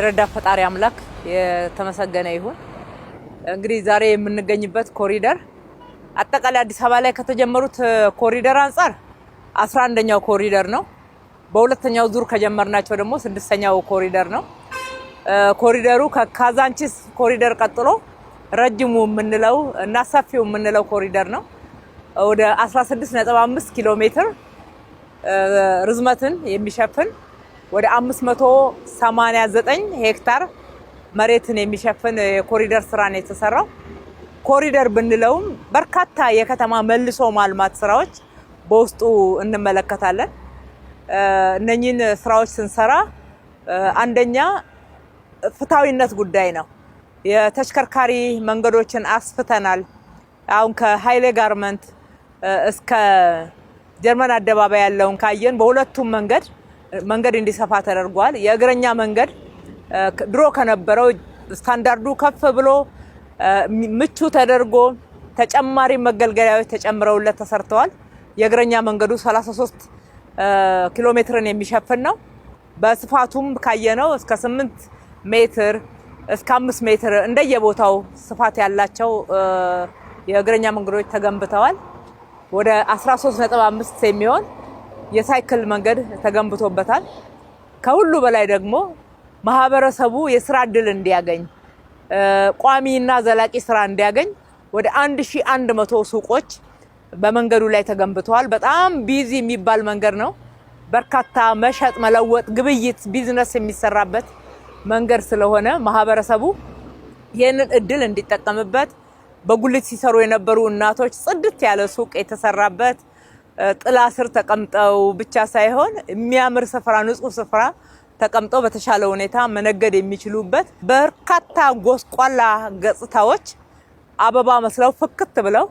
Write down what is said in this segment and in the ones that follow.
የረዳ ፈጣሪ አምላክ የተመሰገነ ይሁን። እንግዲህ ዛሬ የምንገኝበት ኮሪደር አጠቃላይ አዲስ አበባ ላይ ከተጀመሩት ኮሪደር አንፃር 11ኛው ኮሪደር ነው። በሁለተኛው ዙር ከጀመርናቸው ደግሞ 6ኛው ኮሪደር ነው። ኮሪደሩ ከካዛንቺስ ኮሪደር ቀጥሎ ረጅሙ የምንለው እና ሰፊው የምንለው ኮሪደር ነው። ወደ 16.5 ኪሎ ሜትር ርዝመትን የሚሸፍን ወደ 589 ሄክታር መሬትን የሚሸፍን የኮሪደር ስራ ነው የተሰራው። ኮሪደር ብንለውም በርካታ የከተማ መልሶ ማልማት ስራዎች በውስጡ እንመለከታለን። እነኚህን ስራዎች ስንሰራ አንደኛ ፍትሃዊነት ጉዳይ ነው። የተሽከርካሪ መንገዶችን አስፍተናል። አሁን ከሃይሌ ጋርመንት እስከ ጀርመን አደባባይ ያለውን ካየን በሁለቱም መንገድ እንዲሰፋ ተደርጓል። የእግረኛ መንገድ ድሮ ከነበረው ስታንዳርዱ ከፍ ብሎ ምቹ ተደርጎ ተጨማሪ መገልገያዎች ተጨምረውለት ተሰርተዋል። የእግረኛ መንገዱ 33 ኪሎ ሜትርን የሚሸፍን ነው። በስፋቱም ካየነው እስከ 8 ሜትር እስከ 5 ሜትር እንደየቦታው ስፋት ያላቸው የእግረኛ መንገዶች ተገንብተዋል። ወደ 13.5 የሚሆን የሳይክል መንገድ ተገንብቶበታል። ከሁሉ በላይ ደግሞ ማህበረሰቡ የስራ እድል እንዲያገኝ ቋሚና ዘላቂ ስራ እንዲያገኝ ወደ 1100 ሱቆች በመንገዱ ላይ ተገንብተዋል። በጣም ቢዚ የሚባል መንገድ ነው። በርካታ መሸጥ፣ መለወጥ፣ ግብይት፣ ቢዝነስ የሚሰራበት መንገድ ስለሆነ ማህበረሰቡ ይህንን እድል እንዲጠቀምበት በጉልት ሲሰሩ የነበሩ እናቶች ጽድት ያለ ሱቅ የተሰራበት ጥላ ስር ተቀምጠው ብቻ ሳይሆን የሚያምር ስፍራ፣ ንጹህ ስፍራ ተቀምጠው በተሻለ ሁኔታ መነገድ የሚችሉበት በርካታ ጎስቋላ ገጽታዎች አበባ መስለው ፍክት ብለው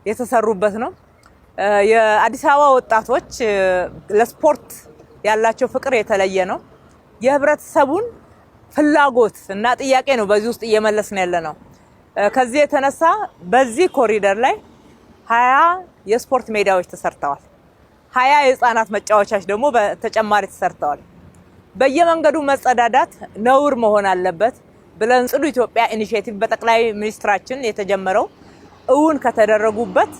የተሰሩበት ነው። የአዲስ አበባ ወጣቶች ለስፖርት ያላቸው ፍቅር የተለየ ነው። የህብረተሰቡን ፍላጎት እና ጥያቄ ነው በዚህ ውስጥ እየመለስን ያለ ነው። ከዚህ የተነሳ በዚህ ኮሪደር ላይ 20 የስፖርት ሜዳዎች ተሰርተዋል። 20 የህፃናት መጫወቻዎች ደግሞ በተጨማሪ ተሰርተዋል። በየመንገዱ መጸዳዳት ነውር መሆን አለበት ብለን ጽዱ ኢትዮጵያ ኢኒሼቲቭ በጠቅላይ ሚኒስትራችን የተጀመረው እውን ከተደረጉበት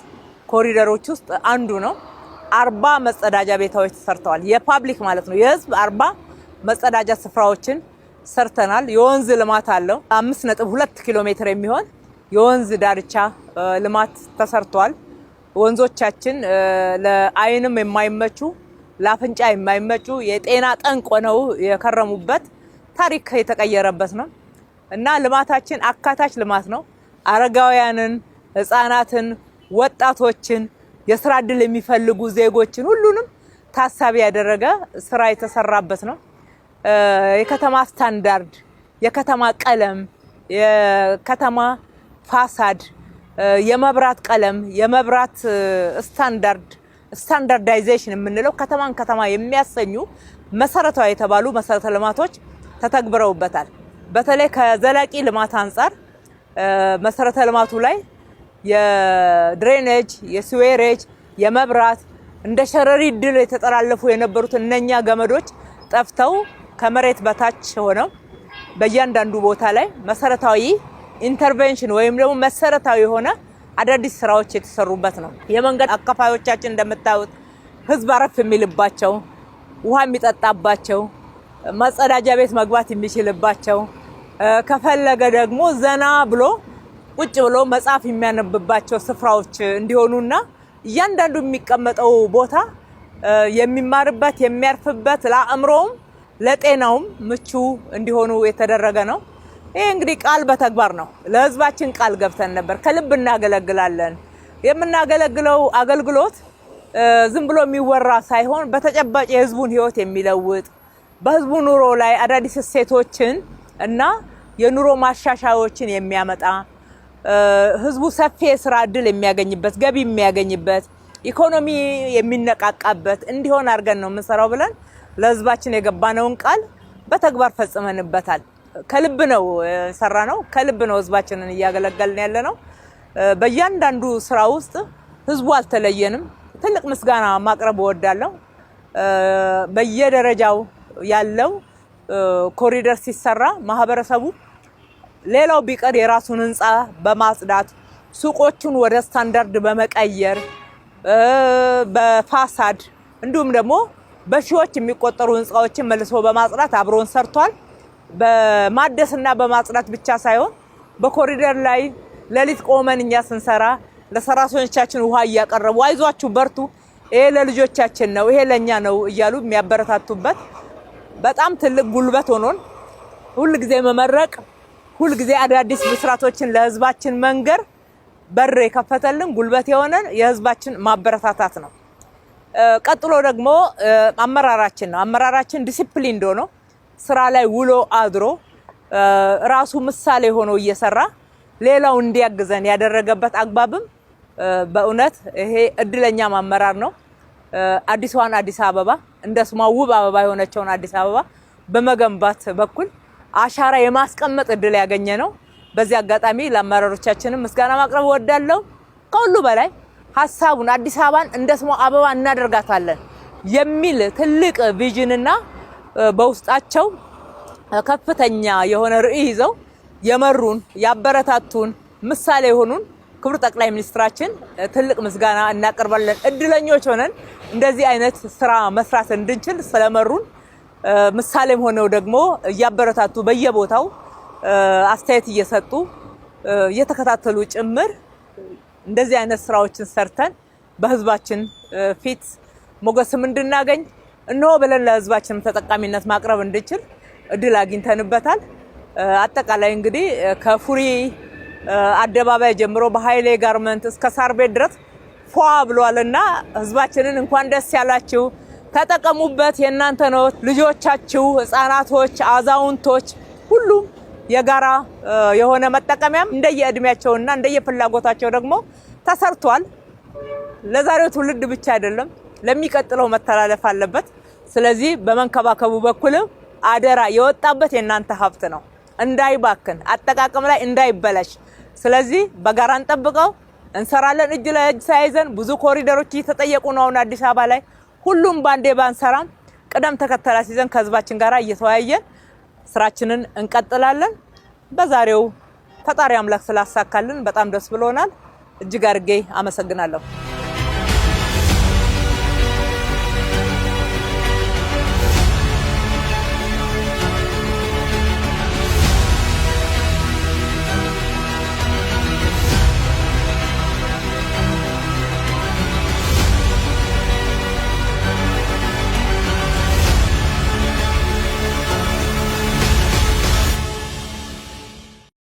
ኮሪደሮች ውስጥ አንዱ ነው። 40 መጸዳጃ ቤታዎች ተሰርተዋል። የፓብሊክ ማለት ነው፣ የህዝብ 40 መጸዳጃ ስፍራዎችን ሰርተናል። የወንዝ ልማት አለው። 5.2 ኪሎ ሜትር የሚሆን የወንዝ ዳርቻ ልማት ተሰርቷል። ወንዞቻችን ለአይንም የማይመቹ ለአፍንጫ የማይመቹ የጤና ጠንቅ ሆነው የከረሙበት ታሪክ የተቀየረበት ነው እና ልማታችን አካታች ልማት ነው። አረጋውያንን፣ ህፃናትን፣ ወጣቶችን፣ የስራ እድል የሚፈልጉ ዜጎችን ሁሉንም ታሳቢ ያደረገ ስራ የተሰራበት ነው። የከተማ ስታንዳርድ፣ የከተማ ቀለም፣ የከተማ ፋሳድ፣ የመብራት ቀለም፣ የመብራት ስታንዳርዳይዜሽን የምንለው ከተማ የሚያሰኙ መሰረታዊ የተባሉ መሰረተ ልማቶች ተተግብረውበታል። በተለይ ከዘላቂ ልማት አንፃር መሰረተ ልማቱ ላይ የድሬኔጅ፣ የስዌሬጅ፣ የመብራት እንደ ሸረሪት ድል የተጠላለፉ የነበሩት እነኛ ገመዶች ጠፍተው ከመሬት በታች ሆነው በእያንዳንዱ ቦታ ላይ መሰረታዊ ኢንተርቬንሽን ወይም ደግሞ መሰረታዊ የሆነ አዳዲስ ስራዎች የተሰሩበት ነው። የመንገድ አካፋዮቻችን እንደምታዩት ህዝብ አረፍ የሚልባቸው፣ ውሃ የሚጠጣባቸው፣ መጸዳጃ ቤት መግባት የሚችልባቸው፣ ከፈለገ ደግሞ ዘና ብሎ ቁጭ ብሎ መጽሐፍ የሚያነብባቸው ስፍራዎች እንዲሆኑና እያንዳንዱ የሚቀመጠው ቦታ የሚማርበት የሚያርፍበት ለአእምሮም ለጤናውም ምቹ እንዲሆኑ የተደረገ ነው። ይሄ እንግዲህ ቃል በተግባር ነው። ለህዝባችን ቃል ገብተን ነበር። ከልብ እናገለግላለን። የምናገለግለው አገልግሎት ዝም ብሎ የሚወራ ሳይሆን በተጨባጭ የህዝቡን ህይወት የሚለውጥ በህዝቡ ኑሮ ላይ አዳዲስ እሴቶችን እና የኑሮ ማሻሻያዎችን የሚያመጣ ህዝቡ ሰፊ የስራ እድል የሚያገኝበት፣ ገቢ የሚያገኝበት፣ ኢኮኖሚ የሚነቃቃበት እንዲሆን አድርገን ነው የምንሰራው ብለን ለህዝባችን የገባነውን ቃል በተግባር ፈጽመንበታል። ከልብ ነው የሰራነው። ከልብ ነው ህዝባችንን እያገለገልን ያለነው። በእያንዳንዱ ስራ ውስጥ ህዝቡ አልተለየንም። ትልቅ ምስጋና ማቅረብ እወዳለሁ። በየደረጃው ያለው ኮሪደር ሲሰራ ማህበረሰቡ ሌላው ቢቀር የራሱን ህንጻ በማጽዳት ሱቆቹን ወደ ስታንዳርድ በመቀየር በፋሳድ እንዲሁም ደግሞ በሺዎች የሚቆጠሩ ህንጻዎችን መልሶ በማጽዳት አብሮን ሰርቷል። በማደስና በማጽዳት ብቻ ሳይሆን በኮሪደር ላይ ለሊት ቆመን እኛ ስንሰራ ለሰራተኞቻችን ውሃ እያቀረቡ አይዟችሁ በርቱ፣ ይሄ ለልጆቻችን ነው፣ ይሄ ለኛ ነው እያሉ የሚያበረታቱበት በጣም ትልቅ ጉልበት ሆኖን ሁሉ ጊዜ መመረቅ፣ ሁሉ ጊዜ አዳዲስ ብስራቶችን ለህዝባችን መንገር በር የከፈተልን ጉልበት የሆነን የህዝባችን ማበረታታት ነው። ቀጥሎ ደግሞ አመራራችን ነው። አመራራችን ዲሲፕሊን ሆኖ ስራ ላይ ውሎ አድሮ ራሱ ምሳሌ ሆኖ እየሰራ ሌላው እንዲያግዘን ያደረገበት አግባብም በእውነት ይሄ እድለኛ አመራር ነው። አዲስዋን አዲስ አበባ እንደ ስሟ ውብ አበባ የሆነችውን አዲስ አበባ በመገንባት በኩል አሻራ የማስቀመጥ እድል ያገኘ ነው። በዚህ አጋጣሚ ለአመራሮቻችንም ምስጋና ማቅረብ እወዳለሁ። ከሁሉ በላይ ሐሳቡን አዲስ አበባን እንደ ስሟ አበባ እናደርጋታለን የሚል ትልቅ ቪዥንና በውስጣቸው ከፍተኛ የሆነ ራዕይ ይዘው የመሩን ያበረታቱን ምሳሌ የሆኑን ክቡር ጠቅላይ ሚኒስትራችን ትልቅ ምስጋና እናቀርባለን። እድለኞች ሆነን እንደዚህ አይነት ስራ መስራት እንድንችል ስለመሩን ምሳሌም ሆነው ደግሞ እያበረታቱ በየቦታው አስተያየት እየሰጡ እየተከታተሉ ጭምር እንደዚህ አይነት ስራዎችን ሰርተን በህዝባችን ፊት ሞገስም እንድናገኝ እነሆ ብለን ለህዝባችን ተጠቃሚነት ማቅረብ እንድንችል እድል አግኝተንበታል። አጠቃላይ እንግዲህ ከፉሪ አደባባይ ጀምሮ በኃይሌ ጋርመንት እስከ ሳር ቤት ድረስ ፏ ብሏልና ህዝባችንን እንኳን ደስ ያላችሁ፣ ተጠቀሙበት፣ የእናንተ ነው። ልጆቻችሁ፣ ህፃናቶች፣ አዛውንቶች ሁሉም የጋራ የሆነ መጠቀሚያም እንደየእድሜያቸውና እንደየፍላጎታቸው ደግሞ ተሰርቷል። ለዛሬው ትውልድ ብቻ አይደለም ለሚቀጥለው መተላለፍ አለበት። ስለዚህ በመንከባከቡ በኩል አደራ የወጣበት የእናንተ ሀብት ነው፣ እንዳይባክን አጠቃቀም ላይ እንዳይበላሽ። ስለዚህ በጋራ እንጠብቀው፣ እንሰራለን እጅ ለእጅ ሳይዘን። ብዙ ኮሪደሮች እየተጠየቁ ነው አሁን አዲስ አበባ ላይ። ሁሉም ባንዴ ባንሰራም ቅደም ተከተል ይዘን ከህዝባችን ጋር እየተወያየን ስራችንን እንቀጥላለን። በዛሬው ፈጣሪ አምላክ ስላሳካልን በጣም ደስ ብሎናል። እጅግ አድርጌ አመሰግናለሁ።